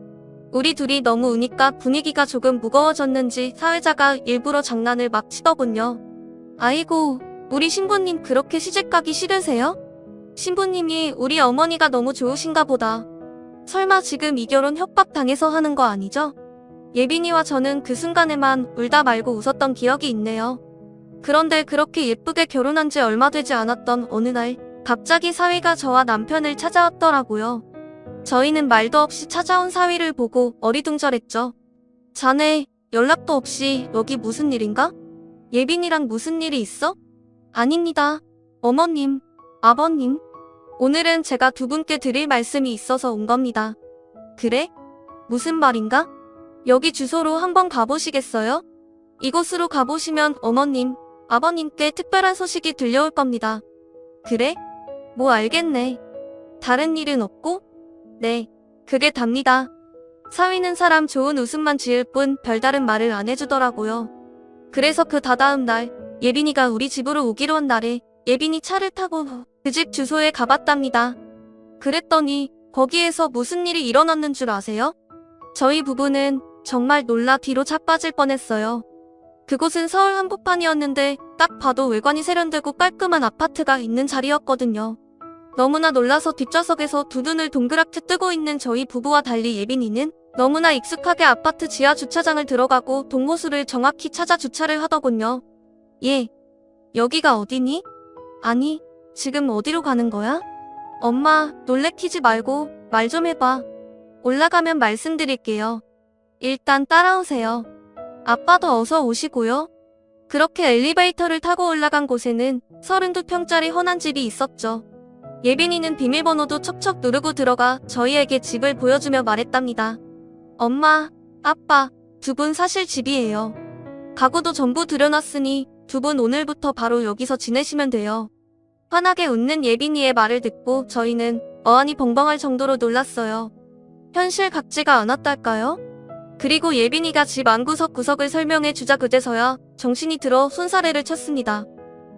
우리 둘이 너무 우니까 분위기가 조금 무거워졌는지 사회자가 일부러 장난을 막 치더군요. 아이고, 우리 신부님 그렇게 시집가기 싫으세요? 신부님이 우리 어머니가 너무 좋으신가 보다. 설마 지금 이 결혼 협박당해서 하는 거 아니죠? 예빈이와 저는 그 순간에만 울다 말고 웃었던 기억이 있네요. 그런데 그렇게 예쁘게 결혼한 지 얼마 되지 않았던 어느 날 갑자기 사위가 저와 남편을 찾아왔더라고요. 저희는 말도 없이 찾아온 사위를 보고 어리둥절했죠. 자네 연락도 없이 여기 무슨 일인가? 예빈이랑 무슨 일이 있어? 아닙니다. 어머님, 아버님. 오늘은 제가 두 분께 드릴 말씀이 있어서 온 겁니다. 그래? 무슨 말인가? 여기 주소로 한번 가보시겠어요? 이곳으로 가보시면 어머님, 아버님께 특별한 소식이 들려올 겁니다. 그래? 뭐 알겠네. 다른 일은 없고? 네, 그게 답니다. 사위는 사람 좋은 웃음만 지을 뿐 별다른 말을 안 해주더라고요. 그래서 그 다다음 날 예빈이가 우리 집으로 오기로 한 날에 예빈이 차를 타고 그 집 주소에 가봤답니다. 그랬더니 거기에서 무슨 일이 일어났는 줄 아세요? 저희 부부는 정말 놀라 뒤로 자빠질 뻔했어요. 그곳은 서울 한복판이었는데 딱 봐도 외관이 세련되고 깔끔한 아파트가 있는 자리였거든요. 너무나 놀라서 뒷좌석에서 두 눈을 동그랗게 뜨고 있는 저희 부부와 달리 예빈이는 너무나 익숙하게 아파트 지하 주차장을 들어가고 동호수를 정확히 찾아 주차를 하더군요. 얘, 여기가 어디니? 아니, 지금 어디로 가는 거야? 엄마, 놀래키지 말고 말 좀 해봐. 올라가면 말씀드릴게요. 일단 따라오세요. 아빠도 어서 오시고요. 그렇게 엘리베이터를 타고 올라간 곳에는 32평짜리 헌한 집이 있었죠. 예빈이는 비밀번호도 척척 누르고 들어가 저희에게 집을 보여주며 말했답니다. 엄마, 아빠, 두 분 사실 집이에요. 가구도 전부 들여놨으니 두 분 오늘부터 바로 여기서 지내시면 돼요. 환하게 웃는 예빈이의 말을 듣고 저희는 어안이 벙벙할 정도로 놀랐어요. 현실 같지가 않았달까요? 그리고 예빈이가 집 안 구석구석을 설명해 주자 그제서야 정신이 들어 손사래를 쳤습니다.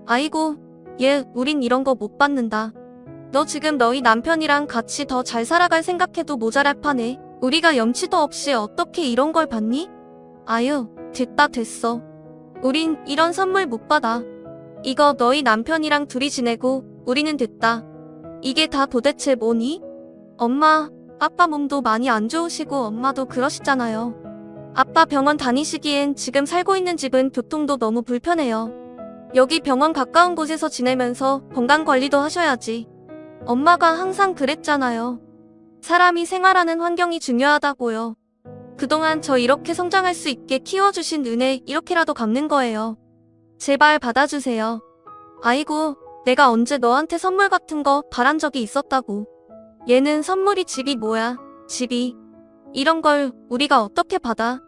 아이고, 얘 우린 이런 거 못 받는다. 너 지금 너희 남편이랑 같이 더 잘 살아갈 생각해도 모자랄 판에 우리가 염치도 없이 어떻게 이런 걸 받니? 아유, 됐다 됐어. 우린 이런 선물 못 받아. 이거 너희 남편이랑 둘이 지내고 우리는 됐다. 이게 다 도대체 뭐니? 엄마, 아빠 몸도 많이 안 좋으시고 엄마도 그러시잖아요. 아빠 병원 다니시기엔 지금 살고 있는 집은 교통도 너무 불편해요. 여기 병원 가까운 곳에서 지내면서 건강관리도 하셔야지. 엄마가 항상 그랬잖아요. 사람이 생활하는 환경이 중요하다고요. 그동안 저 이렇게 성장할 수 있게 키워주신 은혜 이렇게라도 갚는 거예요. 제발 받아주세요. 아이고, 내가 언제 너한테 선물 같은 거 바란 적이 있었다고. 얘는 선물이 집이 뭐야, 집이. 이런 걸 우리가 어떻게 받아?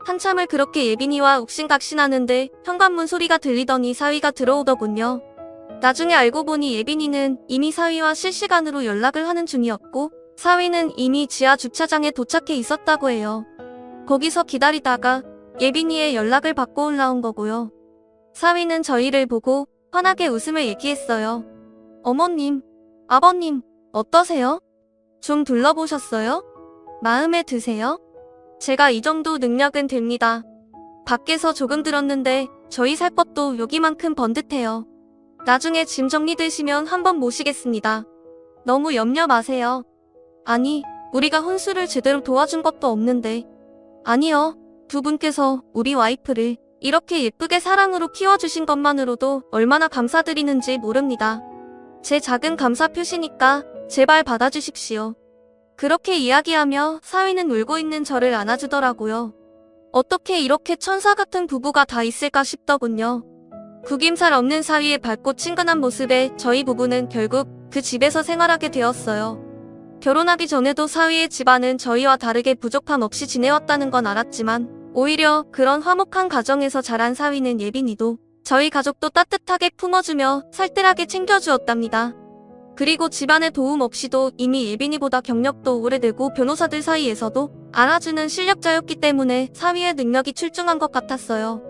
한참을 그렇게 예빈이와 욱신각신하는데 현관문 소리가 들리더니 사위가 들어오더군요. 나중에 알고 보니 예빈이는 이미 사위와 실시간으로 연락을 하는 중이었고 사위는 이미 지하 주차장에 도착해 있었다고 해요. 거기서 기다리다가 예빈이의 연락을 받고 올라온 거고요. 사위는 저희를 보고 환하게 웃으며 얘기했어요. 어머님, 아버님, 어떠세요? 좀 둘러보셨어요? 마음에 드세요? 제가 이 정도 능력은 됩니다. 밖에서 조금 들었는데 저희 살 것도 여기만큼 번듯해요. 나중에 짐 정리되시면 한번 모시겠습니다. 너무 염려 마세요. 아니, 우리가 혼수를 제대로 도와준 것도 없는데. 아니요, 두 분께서 우리 와이프를 이렇게 예쁘게 사랑으로 키워주신 것만으로도 얼마나 감사드리는지 모릅니다. 제 작은 감사 표시니까 제발 받아주십시오. 그렇게 이야기하며 사위는 울고 있는 저를 안아주더라고요. 어떻게 이렇게 천사 같은 부부가 다 있을까 싶더군요. 구김살 없는 사위의 밝고 친근한 모습에 저희 부부는 결국 그 집에서 생활하게 되었어요. 결혼하기 전에도 사위의 집안은 저희와 다르게 부족함 없이 지내왔다는 건 알았지만 오히려 그런 화목한 가정에서 자란 사위는 예빈이도 저희 가족도 따뜻하게 품어주며 살뜰하게 챙겨주었답니다. 그리고 집안의 도움 없이도 이미 예빈이보다 경력도 오래되고 변호사들 사이에서도 알아주는 실력자였기 때문에 사위의 능력이 출중한 것 같았어요.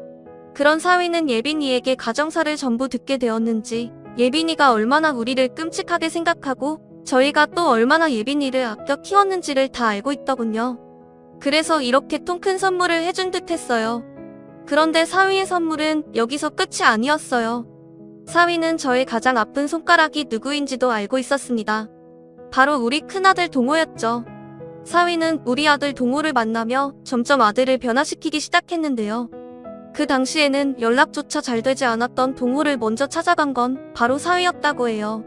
그런 사위는 예빈이에게 가정사를 전부 듣게 되었는지 예빈이가 얼마나 우리를 끔찍하게 생각하고 저희가 또 얼마나 예빈이를 아껴 키웠는지를 다 알고 있더군요. 그래서 이렇게 통 큰 선물을 해준 듯 했어요. 그런데 사위의 선물은 여기서 끝이 아니었어요. 사위는 저의 가장 아픈 손가락이 누구인지도 알고 있었습니다. 바로 우리 큰아들 동호였죠. 사위는 우리 아들 동호를 만나며 점점 아들을 변화시키기 시작했는데요. 그 당시에는 연락조차 잘 되지 않았던 동호를 먼저 찾아간 건 바로 사위였다고 해요.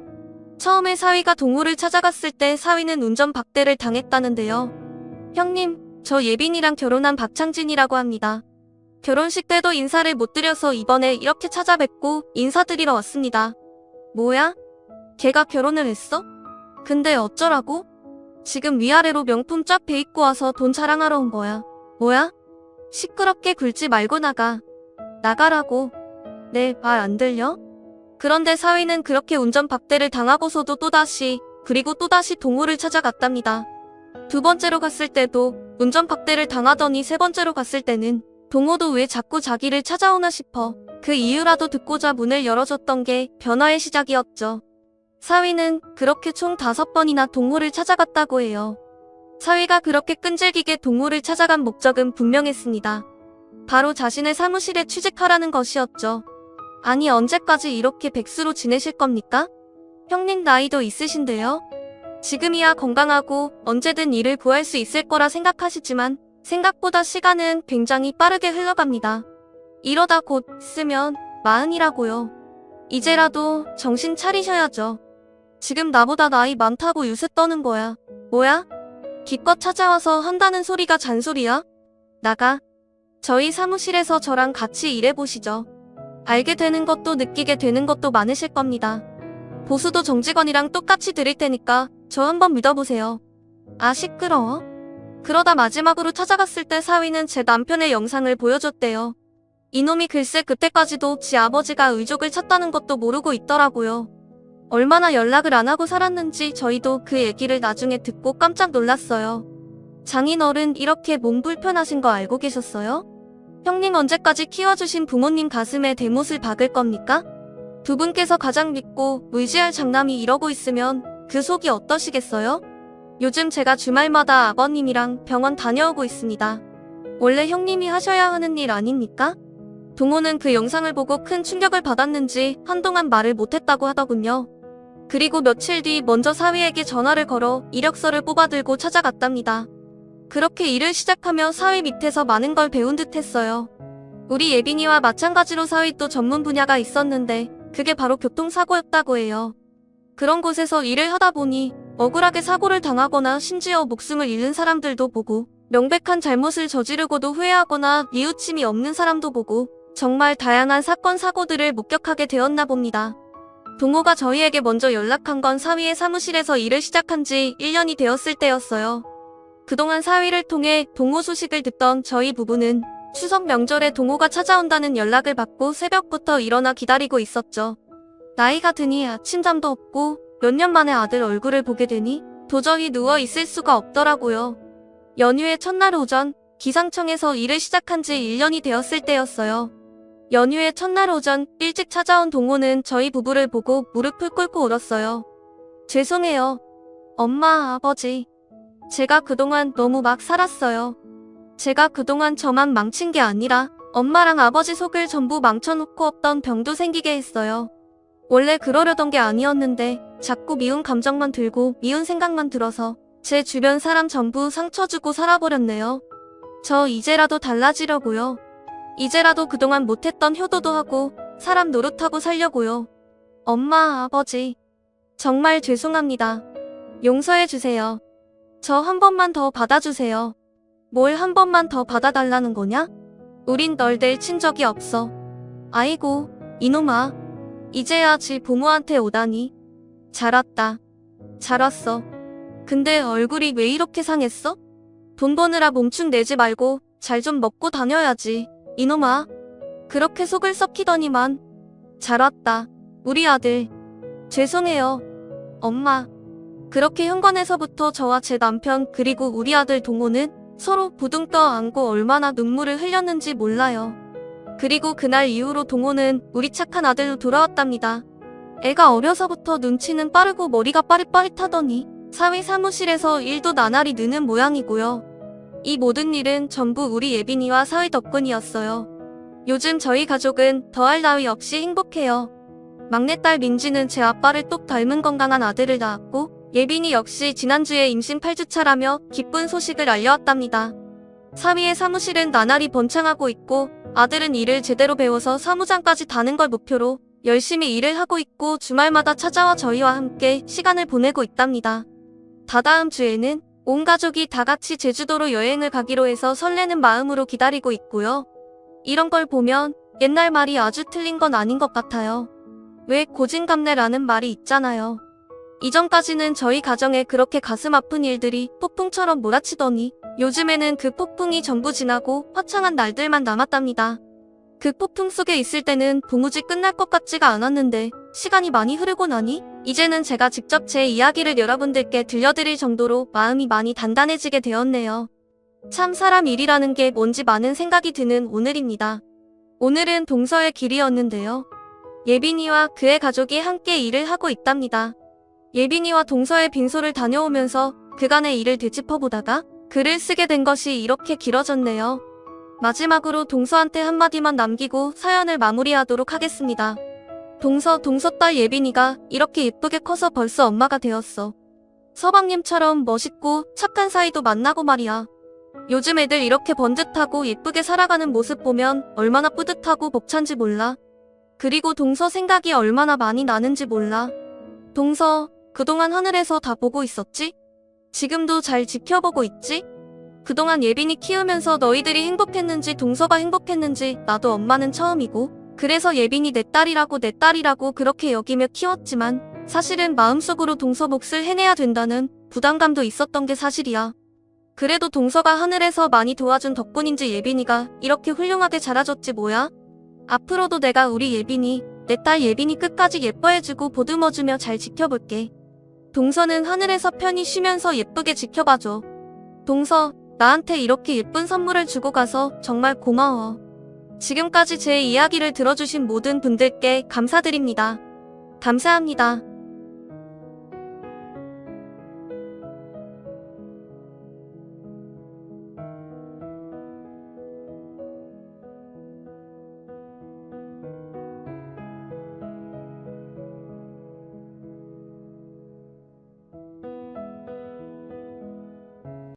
처음에 사위가 동호를 찾아갔을 때 사위는 운전 박대를 당했다는데요. 형님, 저 예빈이랑 결혼한 박창진이라고 합니다. 결혼식 때도 인사를 못 드려서 이번에 이렇게 찾아뵙고 인사드리러 왔습니다. 뭐야? 걔가 결혼을 했어? 근데 어쩌라고? 지금 위아래로 명품 쫙 배입고 와서 돈 자랑하러 온 거야. 뭐야? 시끄럽게 굴지 말고 나가. 나가라고. 내 말 안 들려? 그런데 사위는 그렇게 운전 박대를 당하고서도 또다시 그리고 또다시 동호를 찾아갔답니다. 두 번째로 갔을 때도 운전박대를 당하더니 세 번째로 갔을 때는 동호도 왜 자꾸 자기를 찾아오나 싶어 그 이유라도 듣고자 문을 열어줬던 게 변화의 시작이었죠. 사위는 그렇게 총 5번이나 동호를 찾아갔다고 해요. 사위가 그렇게 끈질기게 동호를 찾아간 목적은 분명했습니다. 바로 자신의 사무실에 취직하라는 것이었죠. 아니 언제까지 이렇게 백수로 지내실 겁니까? 형님 나이도 있으신데요. 지금이야 건강하고 언제든 일을 구할 수 있을 거라 생각하시지만 생각보다 시간은 굉장히 빠르게 흘러갑니다. 이러다 곧 있으면 40이라고요. 이제라도 정신 차리셔야죠. 지금 나보다 나이 많다고 유세 떠는 거야. 뭐야? 기껏 찾아와서 한다는 소리가 잔소리야? 나가. 저희 사무실에서 저랑 같이 일해보시죠. 알게 되는 것도 느끼게 되는 것도 많으실 겁니다. 보수도 정직원이랑 똑같이 드릴 테니까 저 한번 믿어보세요. 아 시끄러워. 그러다 마지막으로 찾아갔을 때 사위는 제 남편의 영상을 보여줬대요. 이놈이 글쎄 그때까지도 지 아버지가 의족을 찾다는 것도 모르고 있더라고요. 얼마나 연락을 안 하고 살았는지 저희도 그 얘기를 나중에 듣고 깜짝 놀랐어요. 장인어른 이렇게 몸 불편하신 거 알고 계셨어요? 형님 언제까지 키워주신 부모님 가슴에 대못을 박을 겁니까? 두 분께서 가장 믿고 의지할 장남이 이러고 있으면 그 속이 어떠시겠어요? 요즘 제가 주말마다 아버님이랑 병원 다녀오고 있습니다. 원래 형님이 하셔야 하는 일 아닙니까? 동호는 그 영상을 보고 큰 충격을 받았는지 한동안 말을 못했다고 하더군요. 그리고 며칠 뒤 먼저 사위에게 전화를 걸어 이력서를 뽑아들고 찾아갔답니다. 그렇게 일을 시작하며 사위 밑에서 많은 걸 배운 듯 했어요. 우리 예빈이와 마찬가지로 사위도 전문 분야가 있었는데 그게 바로 교통사고였다고 해요. 그런 곳에서 일을 하다 보니 억울하게 사고를 당하거나 심지어 목숨을 잃는 사람들도 보고 명백한 잘못을 저지르고도 후회하거나 뉘우침이 없는 사람도 보고 정말 다양한 사건 사고들을 목격하게 되었나 봅니다. 동호가 저희에게 먼저 연락한 건 사위의 사무실에서 일을 시작한 지 1년이 되었을 때였어요. 그동안 사위를 통해 동호 소식을 듣던 저희 부부는 추석 명절에 동호가 찾아온다는 연락을 받고 새벽부터 일어나 기다리고 있었죠. 나이가 드니 아침잠도 없고 몇 년 만에 아들 얼굴을 보게 되니 도저히 누워 있을 수가 없더라고요. 연휴의 첫날 오전 기상청에서 일을 시작한 지 1년이 되었을 때였어요. 연휴의 첫날 오전 일찍 찾아온 동호는 저희 부부를 보고 무릎을 꿇고 울었어요. 죄송해요. 엄마, 아버지. 제가 그동안 너무 막 살았어요. 제가 그동안 저만 망친 게 아니라 엄마랑 아버지 속을 전부 망쳐놓고 없던 병도 생기게 했어요. 원래 그러려던 게 아니었는데 자꾸 미운 감정만 들고 미운 생각만 들어서 제 주변 사람 전부 상처 주고 살아버렸네요. 저 이제라도 달라지려고요. 이제라도 그동안 못했던 효도도 하고 사람 노릇하고 살려고요. 엄마, 아버지. 정말 죄송합니다. 용서해주세요. 저 한 번만 더 받아주세요. 뭘 한 번만 더 받아달라는 거냐? 우린 널 내친 적이 없어. 아이고, 이놈아. 이제야 지 부모한테 오다니. 잘 왔다. 잘 왔어. 근데 얼굴이 왜 이렇게 상했어? 돈 버느라 몸축 내지 말고 잘 좀 먹고 다녀야지. 이놈아. 그렇게 속을 썩히더니만. 잘 왔다. 우리 아들. 죄송해요. 엄마. 그렇게 현관에서부터 저와 제 남편 그리고 우리 아들 동호는 서로 부둥 떠 안고 얼마나 눈물을 흘렸는지 몰라요. 그리고 그날 이후로 동호는 우리 착한 아들로 돌아왔답니다. 애가 어려서부터 눈치는 빠르고 머리가 빠릿빠릿하더니 사위 사무실에서 일도 나날이 느는 모양이고요. 이 모든 일은 전부 우리 예빈이와 사위 덕분이었어요. 요즘 저희 가족은 더할 나위 없이 행복해요. 막내딸 민지는 제 아빠를 똑 닮은 건강한 아들을 낳았고 예빈이 역시 지난주에 임신 8주차라며 기쁜 소식을 알려왔답니다. 사위의 사무실은 나날이 번창하고 있고 아들은 일을 제대로 배워서 사무장까지 다는 걸 목표로 열심히 일을 하고 있고 주말마다 찾아와 저희와 함께 시간을 보내고 있답니다. 다다음 주에는 온 가족이 다 같이 제주도로 여행을 가기로 해서 설레는 마음으로 기다리고 있고요. 이런 걸 보면 옛날 말이 아주 틀린 건 아닌 것 같아요. 왜 고진감래라는 말이 있잖아요. 이전까지는 저희 가정에 그렇게 가슴 아픈 일들이 폭풍처럼 몰아치더니 요즘에는 그 폭풍이 전부 지나고 화창한 날들만 남았답니다. 그 폭풍 속에 있을 때는 도무지 끝날 것 같지가 않았는데 시간이 많이 흐르고 나니 이제는 제가 직접 제 이야기를 여러분들께 들려드릴 정도로 마음이 많이 단단해지게 되었네요. 참 사람 일이라는 게 뭔지 많은 생각이 드는 오늘입니다. 오늘은 동서의 길이었는데요. 예빈이와 그의 가족이 함께 일을 하고 있답니다. 예빈이와 동서의 빈소를 다녀오면서 그간의 일을 되짚어보다가 글을 쓰게 된 것이 이렇게 길어졌네요. 마지막으로 동서한테 한마디만 남기고 사연을 마무리하도록 하겠습니다. 동서 딸 예빈이가 이렇게 예쁘게 커서 벌써 엄마가 되었어. 서방님처럼 멋있고 착한 사이도 만나고 말이야. 요즘 애들 이렇게 번듯하고 예쁘게 살아가는 모습 보면 얼마나 뿌듯하고 벅찬지 몰라. 그리고 동서 생각이 얼마나 많이 나는지 몰라. 동서, 그동안 하늘에서 다 보고 있었지? 지금도 잘 지켜보고 있지? 그동안 예빈이 키우면서 너희들이 행복했는지 동서가 행복했는지 나도 엄마는 처음이고 그래서 예빈이 내 딸이라고 그렇게 여기며 키웠지만 사실은 마음속으로 동서 몫을 해내야 된다는 부담감도 있었던 게 사실이야. 그래도 동서가 하늘에서 많이 도와준 덕분인지 예빈이가 이렇게 훌륭하게 자라줬지 뭐야? 앞으로도 내가 우리 예빈이, 내 딸 예빈이 끝까지 예뻐해주고 보듬어주며 잘 지켜볼게. 동서는 하늘에서 편히 쉬면서 예쁘게 지켜봐줘. 동서, 나한테 이렇게 예쁜 선물을 주고 가서 정말 고마워. 지금까지 제 이야기를 들어주신 모든 분들께 감사드립니다. 감사합니다.